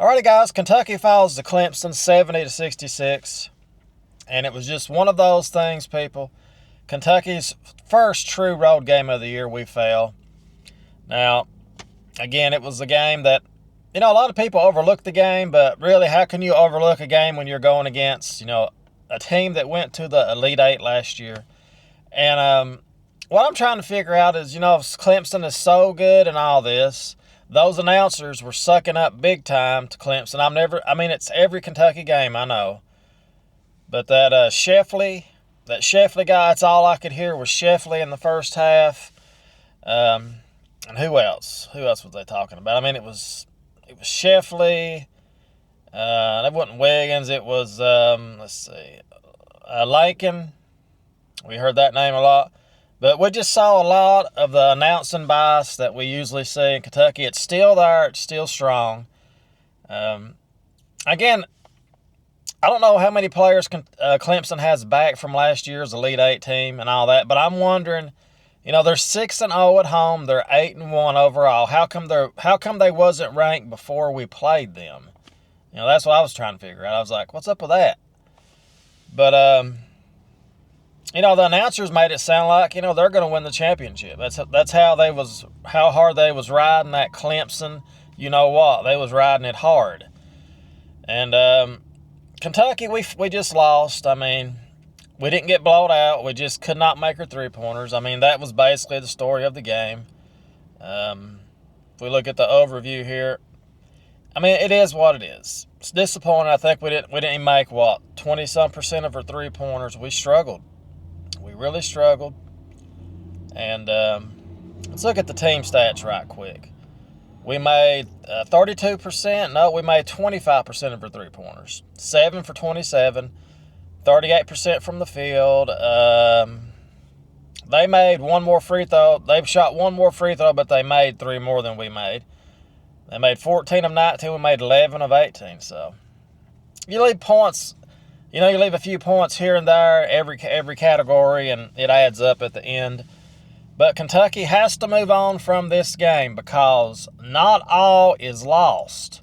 Alrighty, guys, Kentucky falls to Clemson 70-66, and it was just one of those things, people. Kentucky's first true road game of the year, we fell. Now, again, it was a game that, a lot of people overlook the game, but really, how can you overlook a game when you're going against, a team that went to the Elite Eight last year? And what I'm trying to figure out is, if Clemson is so good and all this, those announcers were sucking up big time to Clemson. It's every Kentucky game, I know. But that Sheffley guy, that's all I could hear was Sheffley in the first half. And who else? Who else was they talking about? It was Sheffley. That wasn't Wiggins. It was, Lincoln. We heard that name a lot. But we just saw a lot of the announcing bias that we usually see in Kentucky. It's still there. It's still strong. Again, I don't know how many players Clemson has back from last year's Elite Eight team and all that, but I'm wondering, they're 6-0 at home. They're 8-1 overall. How come they wasn't ranked before we played them? That's what I was trying to figure out. I was like, what's up with that? But the announcers made it sound like, they're going to win the championship. That's how hard they was riding that Clemson. They was riding it hard. And Kentucky, we just lost. We didn't get blown out. We just could not make our three-pointers. That was basically the story of the game. If we look at the overview here, it is what it is. It's disappointing. I think we didn't even make, 20-some% of our three-pointers. We struggled. We really struggled. And let's look at the team stats right quick. We made 32%. No, we made 25% of our three-pointers. 7 for 27. 38% from the field. They made one more free throw. They shot one more free throw, but they made 3 more than we made. They made 14 of 19. We made 11 of 18. So you leave points. You leave a few points here and there, every category, and it adds up at the end. But Kentucky has to move on from this game because not all is lost.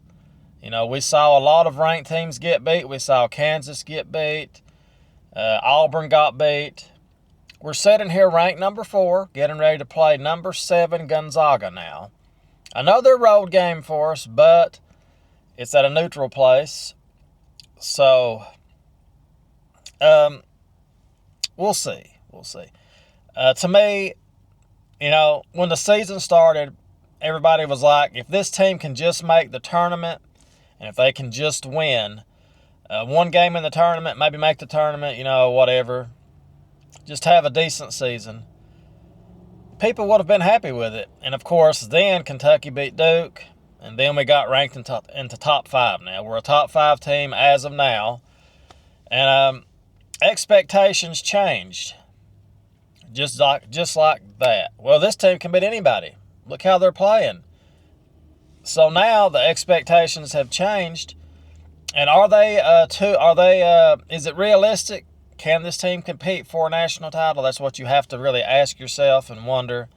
We saw a lot of ranked teams get beat. We saw Kansas get beat. Auburn got beat. We're sitting here ranked number 4, getting ready to play number 7 Gonzaga now. Another road game for us, but it's at a neutral place. So we'll see. To me, when the season started, everybody was like, if this team can just make the tournament, and if they can just win one game in the tournament, maybe make the tournament, whatever, just have a decent season, people would have been happy with it. And, of course, then Kentucky beat Duke, and then we got ranked into top 5 now. We're a top 5 team as of now. And expectations changed just like that. Well, this team can beat anybody. Look how they're playing. So now the expectations have changed. And is it realistic? Can this team compete for a national title? That's what you have to really ask yourself and wonder.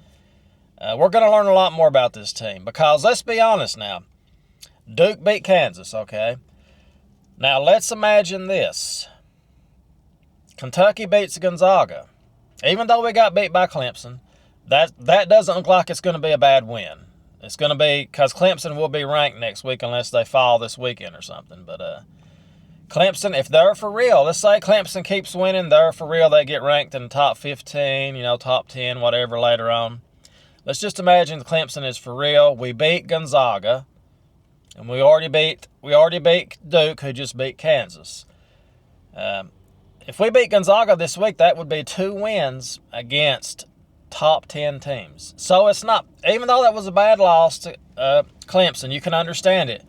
We're going to learn a lot more about this team because let's be honest now. Duke beat Kansas, okay? Now let's imagine this. Kentucky beats Gonzaga. Even though we got beat by Clemson, that doesn't look like it's going to be a bad win. It's going to be because Clemson will be ranked next week unless they fall this weekend or something. But Clemson, if they're for real, let's say Clemson keeps winning, they're for real, they get ranked in the top 15, top 10, whatever later on. Let's just imagine Clemson is for real. We beat Gonzaga, and we already beat Duke, who just beat Kansas. If we beat Gonzaga this week, that would be 2 wins against top 10 teams. So it's not, even though that was a bad loss to Clemson, you can understand it.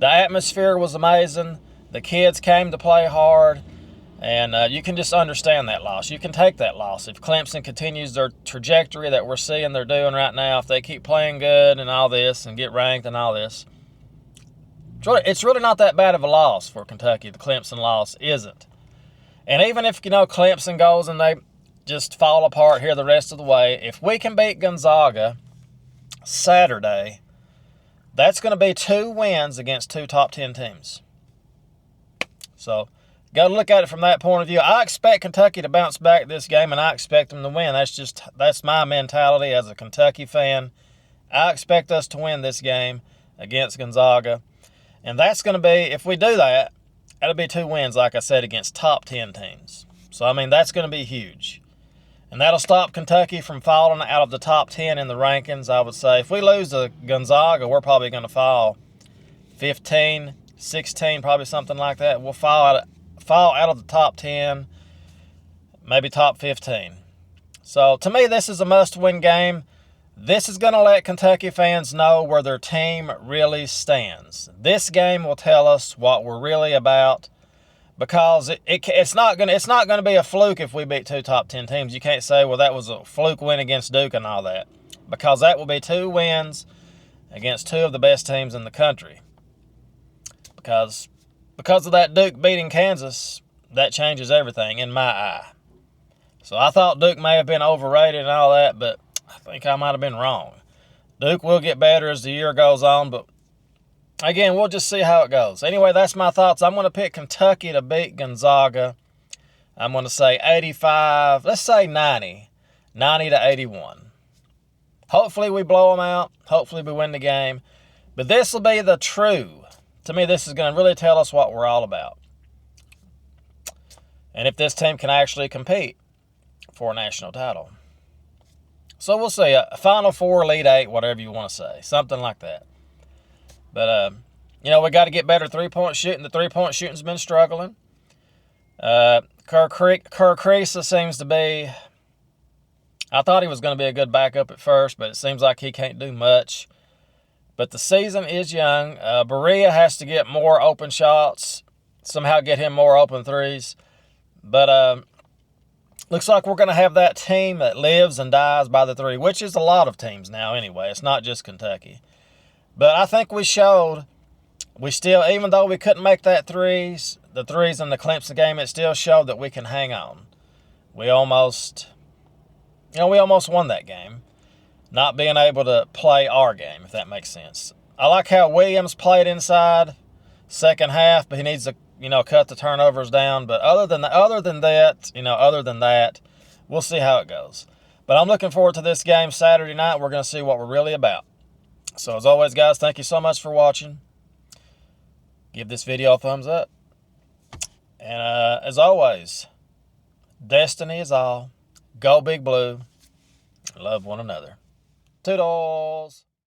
The atmosphere was amazing. The kids came to play hard, and you can just understand that loss. You can take that loss. If Clemson continues their trajectory that we're seeing they're doing right now, if they keep playing good and all this and get ranked and all this, it's really not that bad of a loss for Kentucky. The Clemson loss isn't. And even if, Clemson goes and they just fall apart here the rest of the way, if we can beat Gonzaga Saturday, That's going to be 2 wins against 2 top 10 teams. So, got to look at it from that point of view. I expect Kentucky to bounce back this game, and I expect them to win. That's my mentality as a Kentucky fan. I expect us to win this game against Gonzaga. And that's going to be, if we do that, that'll be 2 wins, like I said, against top 10 teams. So, I mean, that's going to be huge. And that'll stop Kentucky from falling out of the top 10 in the rankings, I would say. If we lose to Gonzaga, we're probably going to fall 15, 16, probably something like that. We'll fall out of the top 10, maybe top 15. So, to me, this is a must-win game. This is going to let Kentucky fans know where their team really stands. This game will tell us what we're really about, because it's not going to be a fluke if we beat 2 top 10 teams. You can't say, well, that was a fluke win against Duke and all that, because that will be 2 wins against 2 of the best teams in the country. Because of that Duke beating Kansas, that changes everything in my eye. So I thought Duke may have been overrated and all that, but I think I might have been wrong. Duke will get better as the year goes on, but again, we'll just see how it goes. Anyway, that's my thoughts. I'm going to pick Kentucky to beat Gonzaga. I'm going to say 85, let's say 90 to 81. Hopefully we blow them out. Hopefully we win the game. But this will be the true. To me, this is going to really tell us what we're all about. And if this team can actually compete for a national title. So we'll see. A Final Four, Elite 8, whatever you want to say. Something like that. But, we got to get better 3-point shooting. The 3-point shooting's been struggling. Kerr Kriisa seems to be... I thought he was going to be a good backup at first, but it seems like he can't do much. But the season is young. Berea has to get more open shots, somehow get him more open threes. But looks like we're going to have that team that lives and dies by the 3, which is a lot of teams now anyway. It's not just Kentucky. But I think we showed, even though we couldn't make the threes in the Clemson game, it still showed that we can hang on. We almost won that game, not being able to play our game, if that makes sense. I like how Williams played inside second half, but he needs to, cut the turnovers down. But other than that, we'll see how it goes. But I'm looking forward to this game Saturday night. We're going to see what we're really about. So as always, guys, thank you so much for watching. Give this video a thumbs up. And as always, destiny is all. Go Big Blue. Love one another. Toodles.